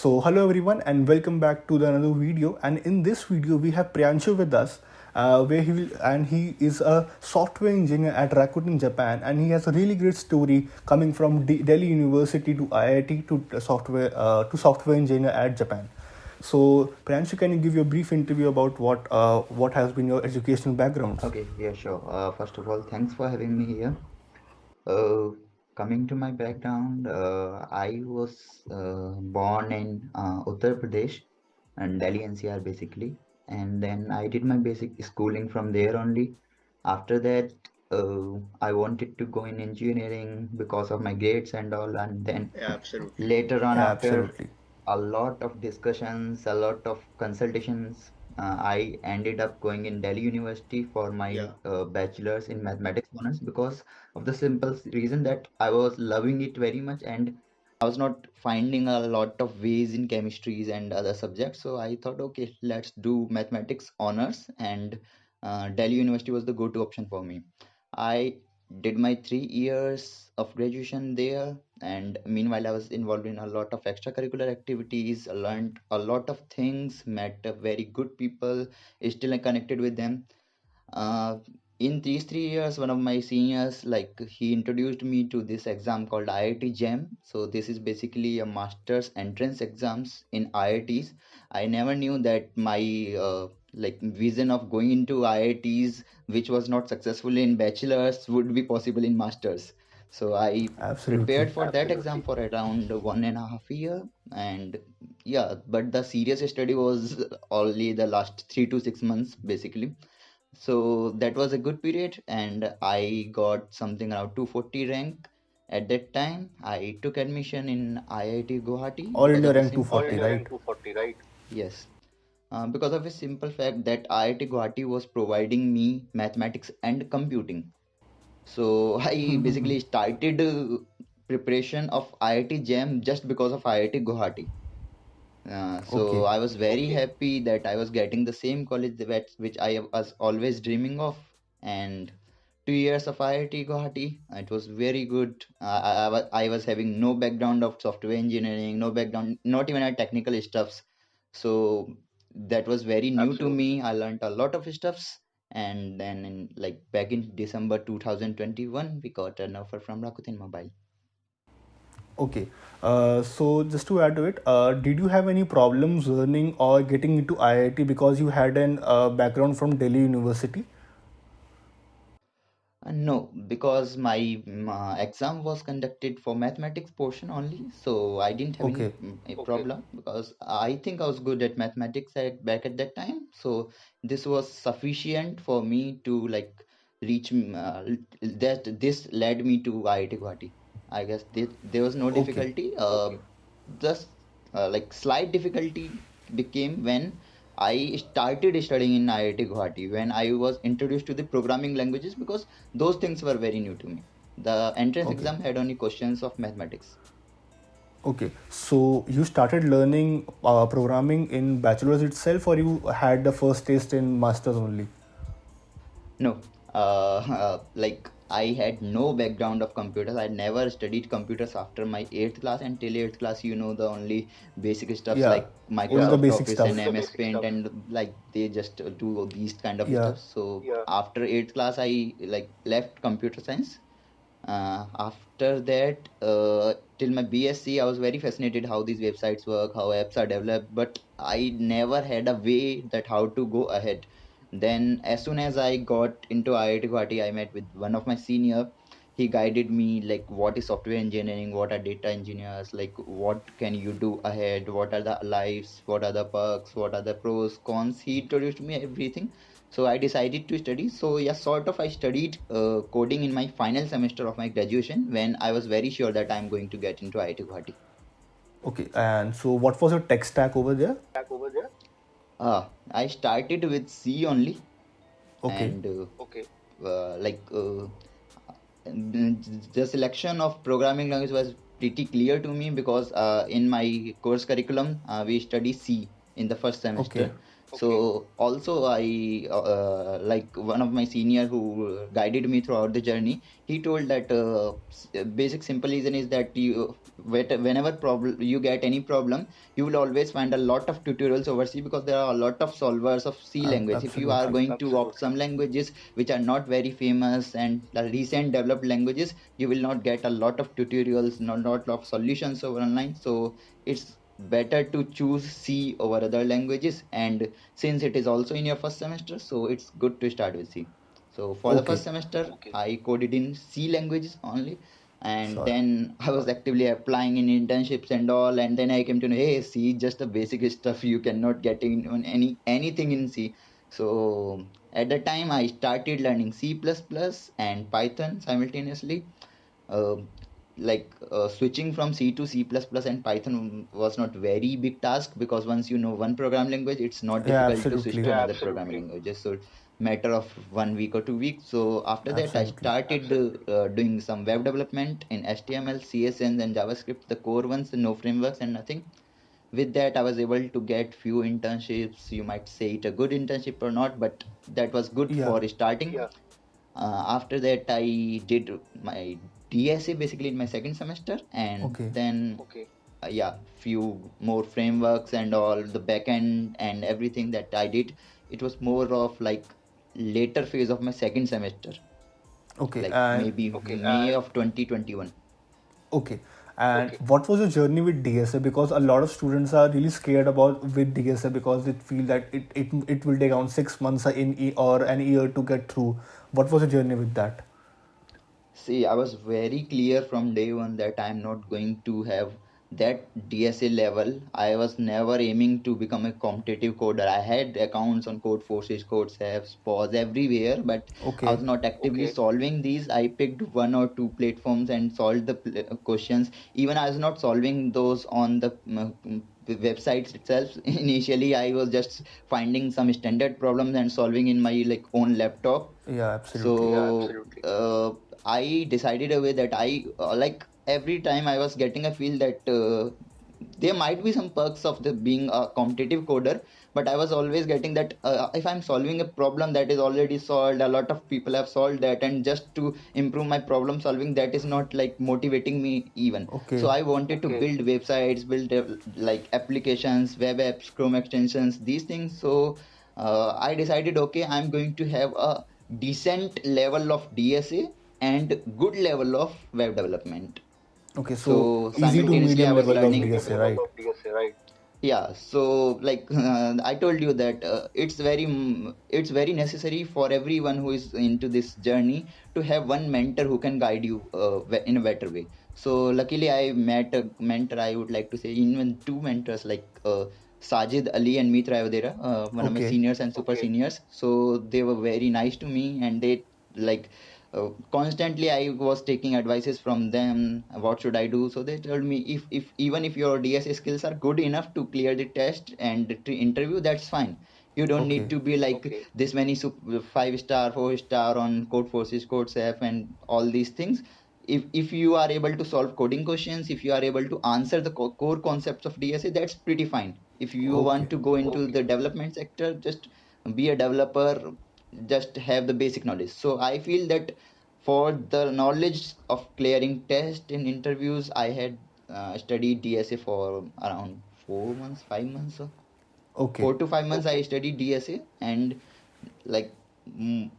So hello everyone and welcome back to another video. And in this video we have Priyanshu with us, where he is a software engineer at Rakuten Japan, and he has a really great story coming from Delhi University to IIT to software engineer at Japan. So Priyanshu, can you give your brief interview about what has been your educational background? Okay, yeah, sure. First of all, thanks for having me here. Uh, Coming to my background, I was born in Uttar Pradesh and Delhi NCR basically, and then I did my basic schooling from there only. After that, I wanted to go in engineering because of my grades and all, and then later on, Yeah, after absolutely. a lot of discussions, a lot of consultations, I ended up going in Delhi University for my bachelor's in mathematics honors because of the simple reason that I was loving it very much and I was not finding a lot of ways in chemistries and other subjects. So I thought, okay, let's do mathematics honors, and Delhi University was the go-to option for me. I did my 3 years of graduation there, and meanwhile I was involved in a lot of extracurricular activities, learned a lot of things, met very good people, still connected with them. uh, in these 3 years, one of my seniors, like, he introduced me to this exam called IIT JAM. So this is basically a master's entrance exams in IITs. I never knew that my vision of going into IITs, which was not successful in bachelors, would be possible in masters. So I Absolutely. prepared for that exam for around 1.5 year, and yeah, but the serious study was only the last 3 to 6 months basically. So that was a good period, and I got something around 240 rank. At that time, I took admission in IIT Guwahati All because India of a rank simple 240, fact. right? Yes, because of a simple fact that IIT Guwahati was providing me mathematics and computing. So I basically started preparation of IIT JAM just because of IIT Guwahati. So Okay. I was very happy that I was getting the same college that which I was always dreaming of, and 2 years of IIT Guwahati. It was very good. I was having no background of software engineering, no background, not even a technical stuffs. So that was very new to me. I learned a lot of stuffs, and then back in December 2021, we got an offer from Rakuten Mobile. Okay. So just to add to it, did you have any problems learning or getting into IIT because you had an background from Delhi University? No, because my exam was conducted for mathematics portion only, so I didn't have any Okay. a problem because I think I was good at mathematics back at that time. So this was sufficient for me to reach that. This led me to IIT Guwahati. I guess there was no Okay. difficulty. Just slight difficulty became when I started studying in IIT Guwahati, when I was introduced to the programming languages, because those things were very new to me. The entrance Okay. exam had only questions of mathematics. Okay. So you started learning programming in bachelor's itself, or you had the first taste in masters only? No, I had no background of computers. I never studied computers after my eighth class. And till eighth class, the only basic stuffs Yeah. like Only the Microsoft basic Office and stuff. MS Paint, and they just do these kind of Yeah. stuff. So after eighth class, I left computer science. After that, till my BSc, I was very fascinated how these websites work, how apps are developed, but I never had a way that how to go ahead. Then, as soon as I got into IIT Guwahati, I met with one of my senior. He guided me like what is software engineering, what are data engineers, like what can you do ahead, what are the lives, what are the perks, what are the pros, cons. He introduced me everything, so I decided to study. So yeah, sort of I studied coding in my final semester of my graduation when I was very sure that I'm going to get into IIT Guwahati. Okay. And so what was your tech stack over there? I started with C only, Okay. and uh, like uh, the selection of programming language was pretty clear to me because in my course curriculum we study C in the first Okay. semester. So also I like one of my senior who guided me throughout the journey. He told that basic simple reason is that whenever problem you get any problem, you will always find a lot of tutorials over C, because there are a lot of solvers of C language. If you are Absolutely. going to opt some languages which are not very famous and recent developed languages, you will not get a lot of tutorials, not lot of solutions over online. So it's better to choose C over other languages, and since it is also in your first semester, so it's good to start with C. So for the first Okay. semester, I coded in C languages only, and Sure. then I was actively applying in internships and all, and then I came to know, hey, C is just the basic stuff. You cannot get in on anything in C. So at the time, I started learning C++ and Python simultaneously. uh, Switching from C to C++ and Python was not very big task, because once you know one program language, it's not Yeah, difficult to switch absolutely. to another programming languages. So matter of 1 week or 2 weeks. So after that, I Absolutely. started doing some web development in HTML, CSS, and JavaScript, the core ones, no frameworks and nothing. With that, I was able to get few internships. You might say it a good internship or not, but that was good Yeah. for starting. After that, I did my DSA basically in my second semester, and Okay. then yeah, few more frameworks and all the backend and everything that I did. It was more of like later phase of my second semester, Okay. like And maybe May of 2021. okay. And what was your journey with DSA? Because a lot of students are really scared about with DSA because they feel that it will take around 6 months or an year to get through. What was your journey with that? See, I was very clear from day one that I'm not going to have that DSA level. I was never aiming to become a competitive coder. I had accounts on Code Forces, CodeSaves, Pause everywhere, but I was Okay. not actively solving these. I picked one or two platforms and solved the questions. Even I was not solving those on the websites itself. Initially, I was just finding some standard problems and solving in my like own laptop. Yeah, absolutely. So I decided a way that I like every time I was getting a feel that there might be some perks of the being a competitive coder, but I was always getting that if I'm solving a problem that is already solved, a lot of people have solved that, and just to improve my problem solving, that is not like motivating me even. So Okay. I wanted to build websites, build like applications, web apps, Chrome extensions, these things. So I decided, okay, I'm going to have a decent level of DSA and good level of web development. Okay. So So easy to simultaneously, I medium was level of learning. DSA, right? Yeah, so like I told you that it's very necessary for everyone who is into this journey to have one mentor who can guide you in a better way. So luckily, I met a mentor. I would like to say even two mentors, like Sajid Ali and Mitra Ayodhera, one of my Okay. seniors and super seniors. So they were very nice to me, and they like constantly I was taking advices from them. What should I do? So they told me, if even if your DSA skills are good enough to clear the test and to interview, that's fine. You don't need Okay. to be like this many 5 star 4 star on Code Forces, CodeSafe, and all these things. If you are able to solve coding questions, if you are able to answer the core concepts of DSA, that's pretty fine. If you want Okay. to go into the development sector, just be a developer, just have the basic knowledge. So I feel that for the knowledge of clearing test in interviews, I had studied DSA for around 4 months, 5 months. So Okay. 4 to 5 months I studied DSA, and like mm,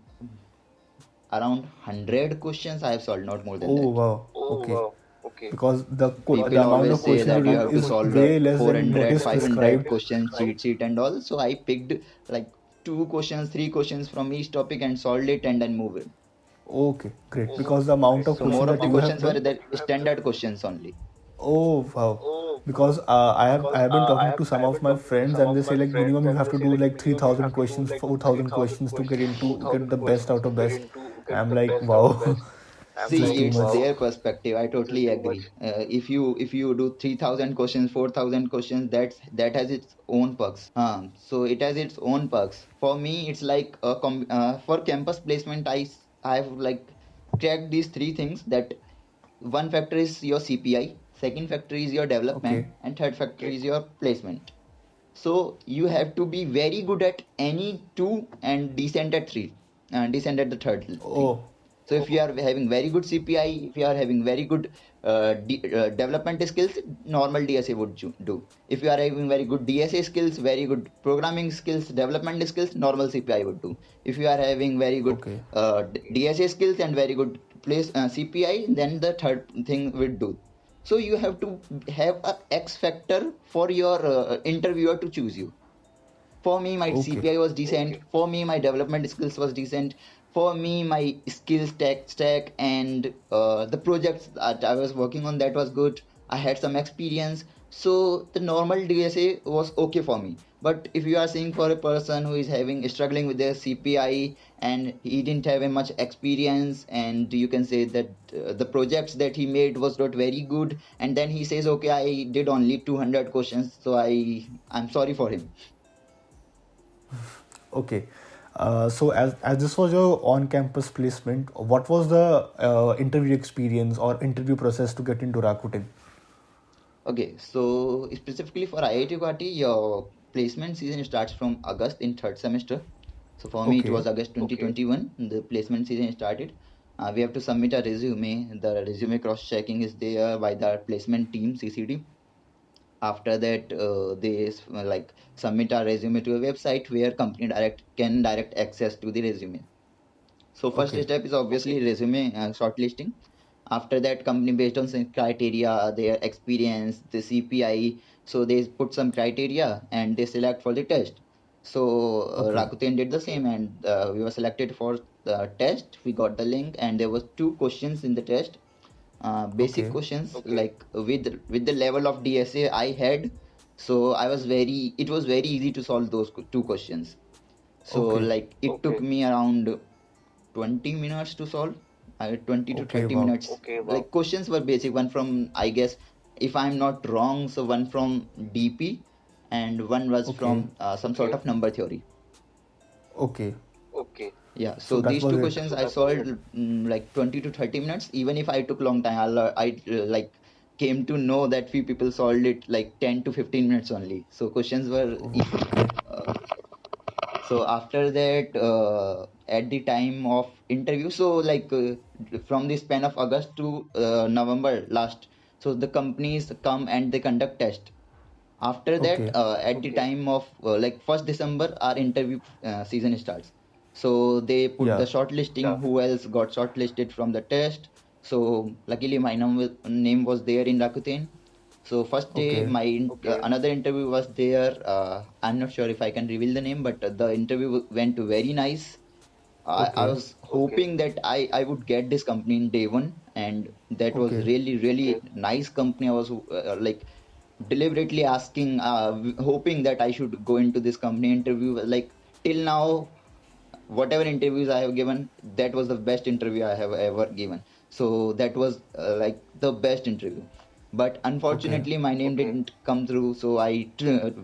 around 100 questions I have solved, not more than Oh that. wow. Okay. Because the People amount always of say questions you that you do have to is solve way less than what 400, is 500 prescribed. questions, cheat sheet and all. So I picked like two questions, three questions from each topic and solved it and then moved it. Okay, great. Because the amount of So questions more of that the you have questions were done. the standard questions only. Oh wow. Because I have been talking to some of my friends and they say like minimum you have to do like 3,000 questions, 4,000 questions to get the best out of best. I'm like wow, this is See, too it's much. their perspective. I totally agree. If you do 3,000 questions, 4,000 questions, that has its own perks. So it has its own perks. For me, it's like for campus placement, I've like checked these three things. That one factor is your CPI, second factor is your development, Okay. and third factor is your placement. So you have to be very good at any two and decent at three, and decent at the third thing. Oh, So if you are having very good CPI, if you are having very good development skills, normal DSA would do. If you are having very good DSA skills, very good programming skills, development skills, normal CPI would do. If you are having very good okay. DSA skills and very good place CPI, then the third thing would do. So you have to have a X factor for your interviewer to choose you. For me, my Okay. CPI was decent. For me, my development skills was decent. For me, my skills tech stack and the projects that I was working on, that was good. I had some experience. So the normal DSA was okay for me. But if you are seeing for a person who is having struggling with their CPI and he didn't have a much experience, and you can say that the projects that he made was not very good, and then he says, okay, I did only 200 questions, so I'm sorry for him. Okay. So as this was your on-campus placement, what was the interview experience or interview process to get into Rakuten? Okay, so specifically for IIT Guwahati, your placement season starts from August in third semester. So for me, it Okay. was August 2021. The placement season started. We have to submit a resume. The resume cross-checking is there by the placement team, CCD. After that, they like submit our resume to a website where company direct can direct access to the resume. So first Okay. step is obviously resume shortlisting. After that, company based on some criteria, their experience, the CPI. So they put some criteria and they select for the test. So Okay. Rakuten did the same, and we were selected for the test. We got the link, and there was two questions in the test. Basic Okay. questions, like with the level of DSA I had. So I was very. It was very easy to solve those two questions. So Okay. like it took me around 20 minutes to solve. 20 to Okay. 30 Wow. minutes. Like questions were basic. One from, I guess, if I'm not wrong, so one from DP and one was Okay. from some sort of number theory. Okay. Yeah, So so that these was two it. questions I solved like 20 to 30 minutes. Even if I took long time, like came to know that few people solved it like 10 to 15 minutes only. So questions were easy. Okay. Uh, so after that, at the time of interview, so like from the span of August to November last, so the companies come and they conduct test. After that, Okay. at the time of like 1st December, our interview season starts. So they put the Yeah. shortlisting, who else got shortlisted from the test. So luckily my name was there in Rakuten. So first day, Okay. my another interview was there. I'm not sure if I can reveal the name, but the interview went very nice. I Okay. was hoping that I would get this company in day one, and that was Okay. really nice company. I was like deliberately asking, hoping that I should go into this company interview. Like till now, whatever interviews I have given, that was the best interview I have ever given. So that was like the best interview. But Okay. unfortunately, my name didn't come through. So I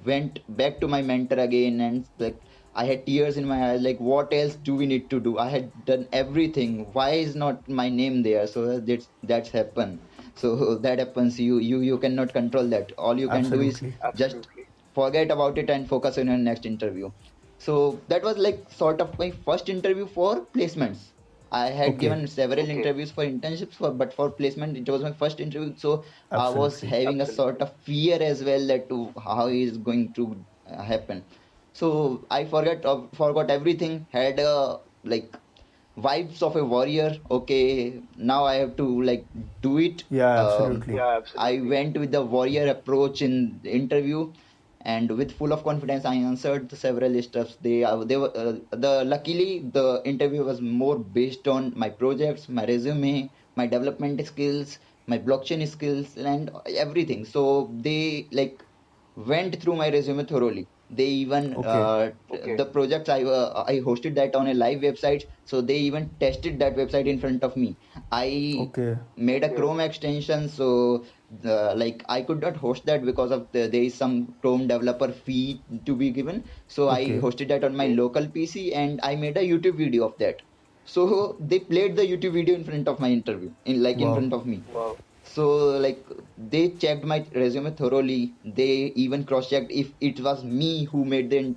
went back to my mentor again, and like I had tears in my eyes. Like, what else do we need to do? I had done everything. Why is not my name there? So that's happened. So that happens. You cannot control that. All you can do is Absolutely. just forget about it and focus on your next interview. So that was like sort of my first interview for placements. I had Okay. given several interviews for internships, but for placement, it was my first interview. So I was Absolutely. having a sort of fear as well that to how is going to happen. So I forgot everything. Had a like vibes of a warrior. Okay, now I have to like do it. Yeah. Absolutely. I went with the warrior approach in the interview, and with full of confidence, I answered the several stuffs. They were the luckily the interview was more based on my projects, my resume, my development skills, my blockchain skills, and everything. So they like went through my resume thoroughly. They even Okay. the projects I hosted that on a live website, so they even tested that website in front of me. I Okay. made a Chrome extension, so like I could not host that because of there is some Chrome developer fee to be given. So I Okay. hosted that on my local PC, and I made a YouTube video of that. So they played the YouTube video in front of my interview, in Wow. front of me. So like they checked my resume thoroughly. They even cross-checked if it was me who made the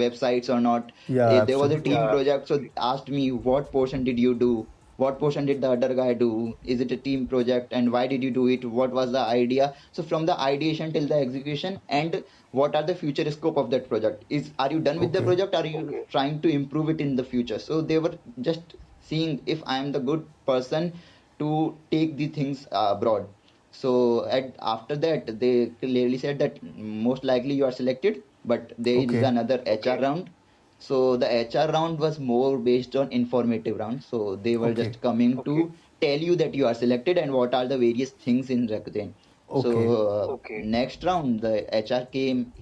websites or not. Yeah, There was a team absolutely. project, so they asked me what portion did you do? What portion did the other guy do? Is it a team project? And why did you do it? What was the idea? So from the ideation till the execution, and what are the future scope of that project? Are you done with the Okay. project? Are you trying to improve it in the future? So they were just seeing if I am the good person to take the things abroad. So after that, they clearly said that most likely you are selected, but there is Okay. another HR round. So the HR round was more based on informative round. So they were Okay. just coming to tell you that you are selected and what are the various things in Rakuten. Okay. So next round, the HR came.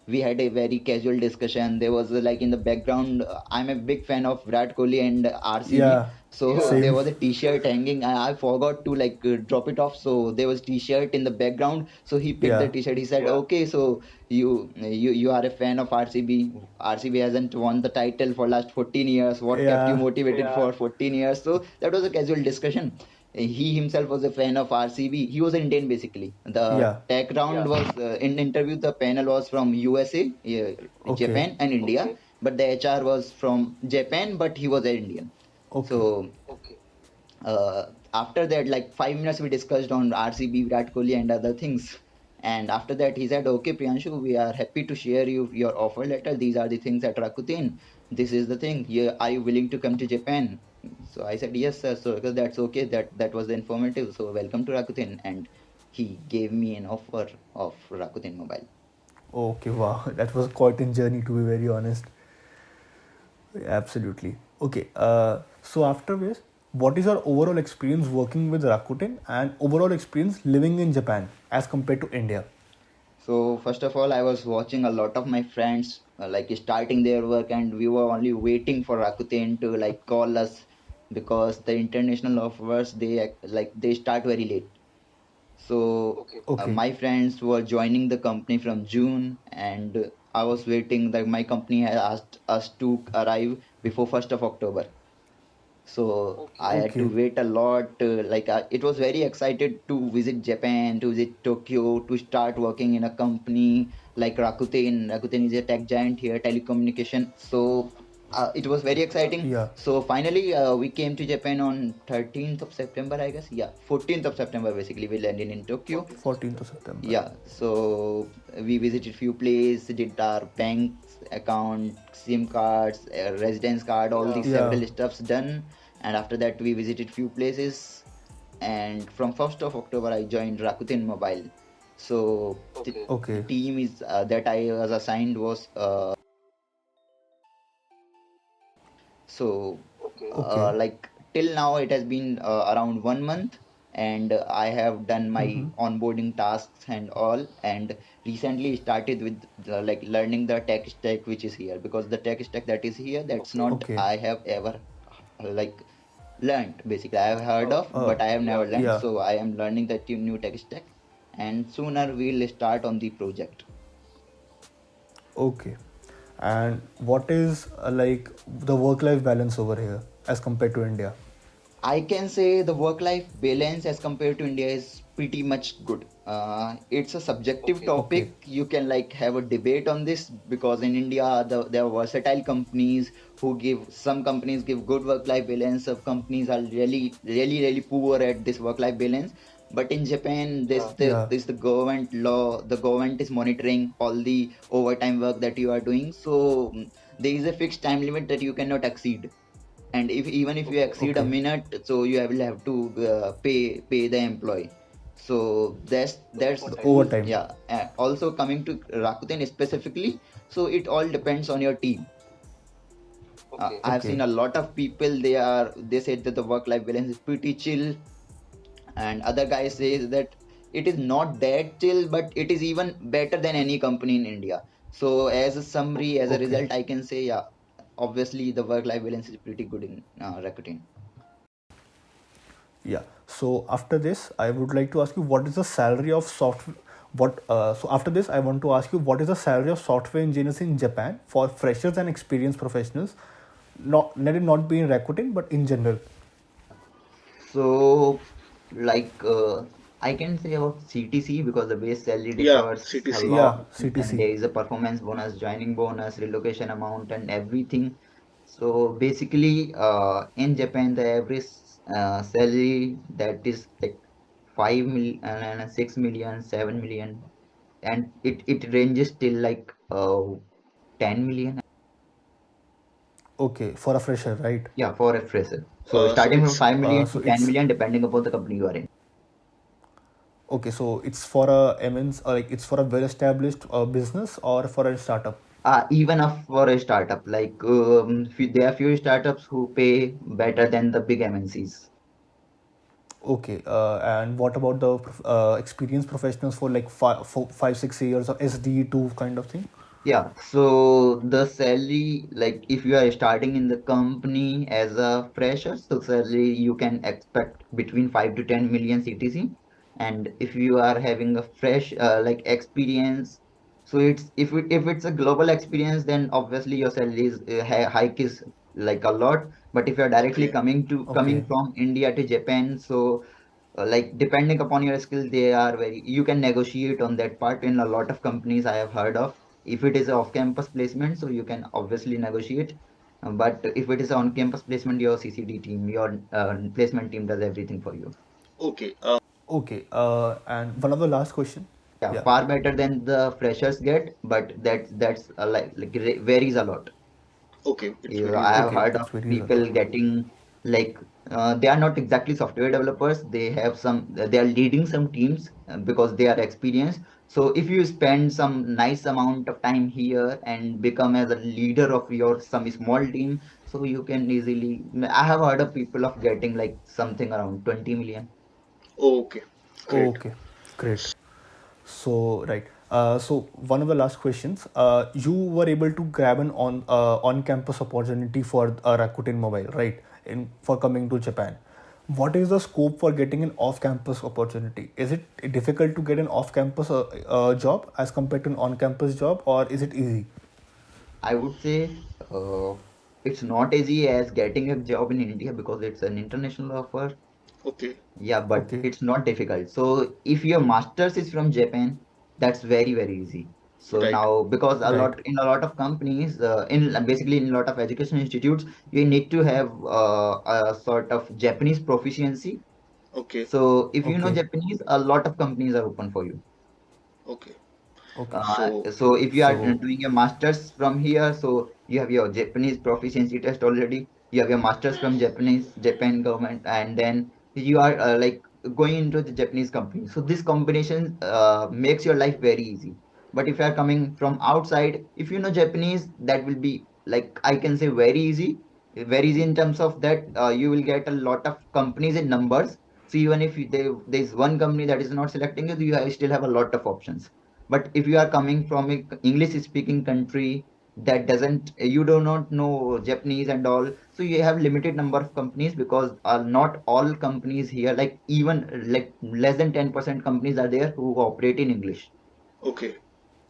We had a very casual discussion. There was like in the background, I'm a big fan of Virat Kohli and RCB. Yeah. So there Same. was a T-shirt hanging. I forgot to drop it off. So there was T-shirt in the background. So he picked the Yeah. T-shirt. He said, "Okay, so you are a fan of RCB. RCB hasn't won the title for last 14 years. What kept you Yeah. motivated for 14 years?" So that was a casual discussion. He himself was a fan of RCB. He was Indian basically. The Yeah. tech round was in interview. The panel was from USA, Okay. Japan, and India. But the HR was from Japan, but he was an Indian. Okay. So after that, like 5 minutes, we discussed on RCB, Virat Kohli, and other things. And after that, he said, "Okay, Priyanshu, we are happy to share you your offer letter. These are the things at Rakuten. This is the thing. Yeah, are you willing to come to Japan?" So I said, "Yes, sir." So because that's okay. That was the informative. So welcome to Rakuten, and he gave me an offer of Rakuten Mobile. Okay. Wow. That was quite a journey, to be very honest. Absolutely. Okay. So after this, what is your overall experience working with Rakuten and overall experience living in Japan as compared to India? So first of all, I was watching a lot of my friends starting their work, and we were only waiting for Rakuten to call us because the international offers they start very late. So Okay. my friends were joining the company from June, and I was waiting that my company had asked us to arrive before 1st of October. So I had to Okay. wait a lot. It was very excited to visit Japan, to visit Tokyo, to start working in a company like Rakuten. Rakuten is a tech giant here, telecommunication. So it was very exciting. Yeah. So finally, we came to Japan on 13th of September, I guess. Yeah, 14th of September. Basically, we landed in Tokyo. 14th of September. Yeah, so we visited few places, did our bank account, SIM cards, residence card, all these Yeah. several stuffs done. And after that, we visited few places. And from 1st of October, I joined Rakuten Mobile. So the Okay. team is that I was assigned was so Okay. till now it has been around 1 month, and I have done my onboarding tasks and all, and recently started with learning the tech stack which is here, because the tech stack that is here, that's not Okay. I have ever like learned. Basically, I have heard of, but I have never learned. Yeah. So I am learning the new tech stack, and sooner we'll start on the project. Okay. And what is like the work-life balance over here as compared to India? I can say the work-life balance as compared to India is pretty much good. It's a subjective Okay. topic. You can have a debate on this, because in India there are versatile companies who give, some companies give good work-life balance. Some companies are really, really, really poor at this work-life balance. But in Japan, Yeah. this the government law. The government is monitoring all the overtime work that you are doing. So there is a fixed time limit that you cannot exceed, and if even if you exceed a Okay. minute, so you will have to pay the employee. So that's The two. overtime. Yeah, also coming to Rakuten specifically, so it all depends on your team. I have Okay. seen a lot of people, they said that the work life balance is pretty chill, and other guys say that it is not that chill, but it is even better than any company in India. So as a summary, as a Okay. result, I can say, yeah, obviously the work life balance is pretty good in Rakuten. Yeah. So after this, I would like to ask you what is the salary of software. What? So after this, I want to ask you what is the salary of software engineers in Japan for freshers and experienced professionals. Not let it not be in Rakuten, but in general. So Like I can say about CTC because the base salary Yeah, differs a CTC. Yeah, lot, and CTC. there is a performance bonus, joining bonus, relocation amount, and everything. So basically, in Japan, the average salary that is like 5 million, 6 million, 7 million, and it ranges till like 10 million. Okay, for a fresher, right? Yeah, for a fresher. So So starting from it's 5 million So to ten it's million, depending upon the company you are in. okay. So it's for a MNs, or like it's for a well-established business or for a startup. Even for a startup, like there are few startups who pay better than the big MNCs. Okay, and what about the experienced professionals for like 5, 6 years of SD2 kind of thing? Yeah, so the salary, like if you are starting in the company as a fresher, so salary you can expect between 5 to 10 million CTC. And if you are having a fresh like experience, so it's if it's a global experience, then obviously your salary is hike is like a lot. But if you are directly okay. coming Okay, from India to Japan, so like depending upon your skill, they are very, you can negotiate on that part. In a lot of companies I have heard of, if it is off campus placement, so you can obviously negotiate. But if it is on campus placement, your CCD team, your placement team does everything for you. Okay. okay. And one of the last question. Yeah, Yeah. far better than the freshers get, but that's varies a lot. Okay. It's Yeah, very I have Okay, heard it's of very a people lot. getting like they are not exactly software developers. They have some, they are leading some teams because they are experienced. So if you spend some nice amount of time here and become as a leader of your some small team, so you can easily. I have heard of people of getting like something around 20 million. okay. Great. Okay, great. So right. So one of the last questions. You were able to grab an on-campus opportunity for Rakuten Mobile, right? In for coming to Japan. What is the scope for getting an off-campus opportunity? Is it difficult to get an off-campus job as compared to an on-campus job, or is it easy? I would say it's not easy as getting a job in India because it's an international offer. Okay. Yeah, but Okay, it's not difficult. So if your master's is from Japan, that's very, very easy. So Right. now, because right. a lot of companies, in basically in a lot of education institutes, you need to have a sort of Japanese proficiency. Okay. So if you know Okay, Japanese, a lot of companies are open for you. Okay. okay. So if you are So doing a master's from here, so you have your Japanese proficiency test already. You have your master's from Japan government, and then you are like going into the Japanese company. So this combination makes your life very easy. But if you are coming from outside, if you know Japanese, that will be like I can say very easy in terms of that you will get a lot of companies in numbers. So even if there's one company that is not selecting you, still have a lot of options. But if you are coming from a English speaking country that doesn't, you do not know Japanese and all, so you have limited number of companies because not all companies here, like even like less than 10% companies are there who operate in English. Okay.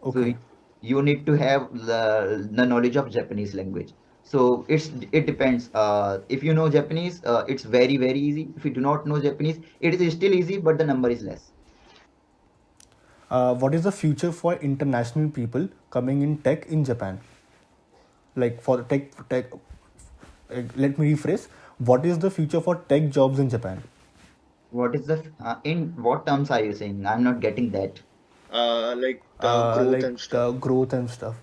So okay. you need to have the knowledge of Japanese language. So it depends. If you know Japanese, it's very, very easy. If you do not know Japanese, it is still easy, but the number is less. What is the future for international people coming in tech in Japan? Like for tech. Let me rephrase. What is the future for tech jobs in Japan? What is the in what terms are you saying? I'm not getting that. Like the growth Like and stuff. the growth and stuff.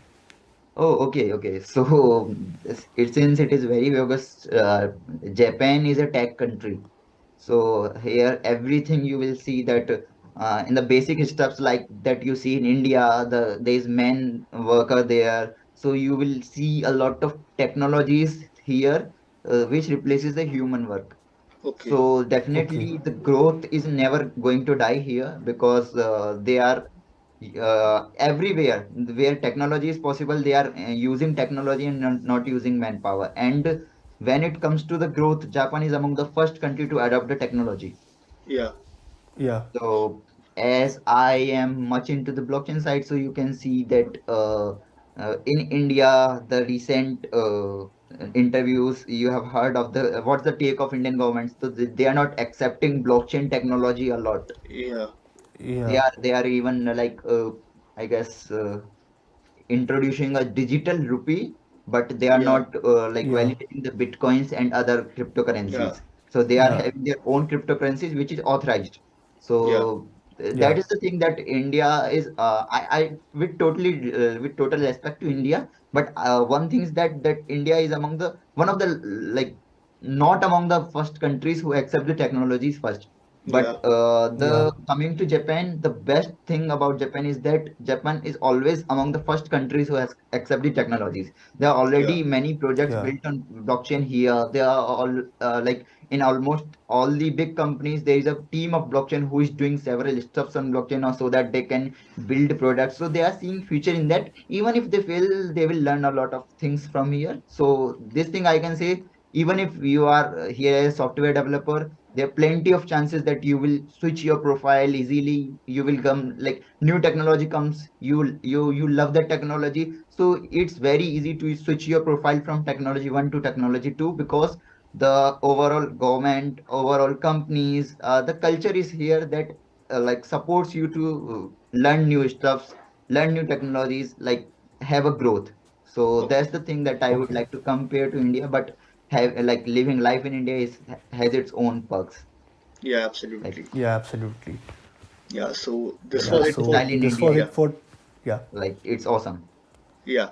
Oh, okay, okay. So since it is very August, Japan is a tech country. So here everything you will see that in the basic stuffs like that you see in India, there's men worker there. So you will see a lot of technologies here which replaces the human work. Okay. So Okay, definitely the growth is never going to die here because they are everywhere where technology is possible, they are using technology and not using manpower. And when it comes to the growth, Japan is among the first country to adopt the technology. Yeah. yeah. So as I am much into the blockchain side, so you can see that in India, the recent interviews, you have heard of the what's the take of Indian government. So they are not accepting blockchain technology a lot. Yeah. Yeah. They are even like I guess introducing a digital rupee, but they are Yeah. not like Yeah. validating the bitcoins and other Yeah. cryptocurrencies. So they are Yeah. having their own cryptocurrencies, which is authorized. Yeah. So Yeah. that is the thing that India is. I with total respect to India, but one thing is that India is among the one of the like not among the first countries who accept the technologies first. Yeah. But Yeah. the coming to Japan, the best thing about Japan is that Japan is always among the first countries who has accepted technologies. There are Yeah. already many projects Yeah. built on blockchain here. There are all like in almost all the big companies, there is a team of blockchain who is doing several stuffs on blockchain so that they can build products. So they are seeing future in that. Even if they fail, they will learn a lot of things from here. So this thing I can say, even if you are here as a software developer, there are plenty of chances that you will switch your profile easily. You will come like new technology comes, you love the technology, so it's very easy to switch your profile from technology one to technology two, because the overall government, overall companies, the culture is here that like supports you to learn new stuffs, learn new technologies, like have a growth. So Okay. that's the thing that I would Okay. like to compare to India. But have like living life in India is has its own perks. Yeah, Like absolutely. Yeah, absolutely. Yeah, so the this Yeah, was it so for lifestyle in this India was yeah. it is for, yeah. like it's awesome. Yeah.